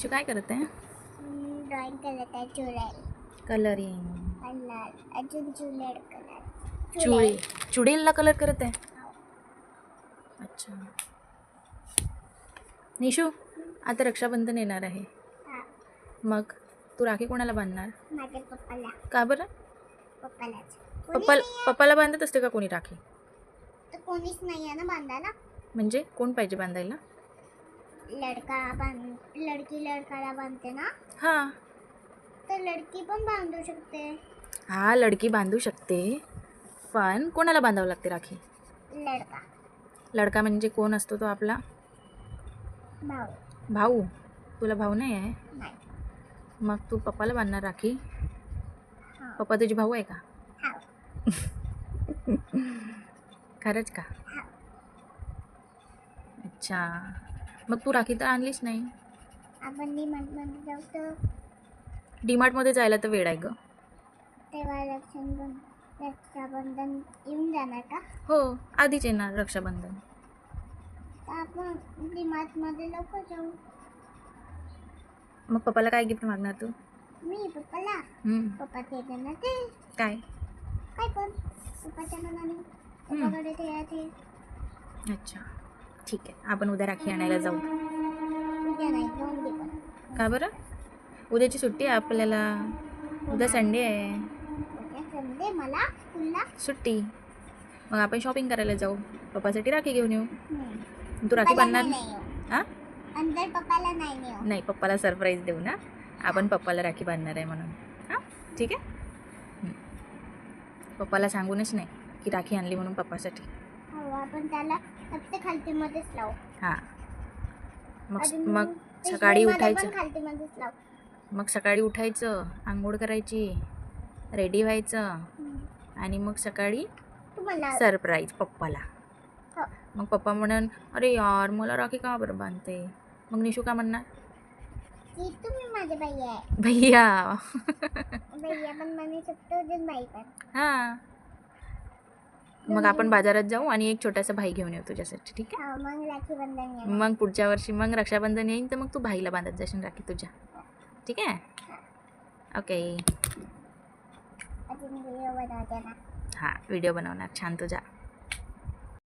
निशू काय करत आहे? ड्रॉइंग करत आहे. चुडेल कलरिंग. कलर अजून चुडेल कलर चुडे चुडेलला कलर करत आहे. अच्छा निशू, आता रक्षाबंधन येणार आहे. हां मग तू राखी कोणाला बांधणार? माझ्या पप्पाला. का बरं? पप्पालाच. पप्पाला बांधत असते का कोणी राखी? तर कोणीच नाही आहे ना बांधायला. म्हणजे कोण पाहिजे बांधायला? लडकी लडकाला बांधते ना, हां तर लडकी पण बांधू शकते. हा, लडकी बांधू शकते, पण कोणाला बांधावं लागते राखी? लडका लडका म्हणजे कोण असतो? तो आपला भाऊ. भाऊ. तुला भाऊ नाही आहे? नाही. मग तू पप्पाला बांधणार राखी? हां पप्पा तुझे भाऊ आहे का? हां खरंच का? हां. अच्छा, मग तू राखी तर आणलीच नाही. आपण डीमार्टमध्ये जाऊ तर डीमार्टमध्ये जायला तर वेळ आहे ग. तेव्हा रक्षाबंधन येऊन जाणार का? हो, आधीच येणार रक्षाबंधन. तर आपण डीमार्टमध्ये लवकर जाऊ. मग पप्पाला काय गिफ्ट मागणार तू? मी पप्पाला पप्पा ते देणार ते काय? काय पण पप्पाच्या मनाने पप्पाकडे ते आहे ते. अच्छा ठीक आहे, आपण उद्या राखी आणायला जाऊ. उद्या नाही, 2 दिवस. का बरं? उद्याची सुट्टी आहे आपल्याला. उद्या संडे आहे. उद्या संडे, मला स्कूलला सुट्टी. मग आपण शॉपिंग करायला जाऊ. पप्पासाठी राखी घेऊन येऊ. तू राखी पप्पाला बांधणार? नाही नेऊ. हां अंदर पप्पाला नाही नेऊ. नाही, पप्पाला सरप्राईज देऊ ना. आपण पप्पाला राखी बांधणार आहे म्हणून. हां ठीक आहे. पप्पाला सांगूनच नाही की राखी आणली म्हणून पप्पासाठी. हो, आपण त्याला फक्त खालतीमध्येच लावू. हां मग अजून मग पिशवीमध्ये सकाळी पण उठायचं. खालतीमध्येच लावू. मग सकाळी उठायचं, आंघोळ करायची, रेडी व्हायचं, आणि मग सकाळी तुम्हाला सरप्राईज पप्पाला. हो. मग पप्पा म्हणन, अरे यार मला राखी का बरं बांधते? मग निशू का म्हणणार? की तुम्ही माझे बाई आहे. भैया. भैया पण म्हणू शकतो, अजून बाई पण. हां मग आपण बाजारात जाऊ आणि एक छोटासा भाई घेऊन येऊ तुझ्यासाठी. ठीक आहे? हो, मग राखी बंधन येणार. मग पुढच्या वर्षी मग रक्षाबंधन येईन तर मग तू भाईला बांधत जाशील राखी तुझ्या. ठीक आहे? ओके. अजून व्हिडिओ बनवते ना. हां व्हिडिओ बनवणार छान तुझा.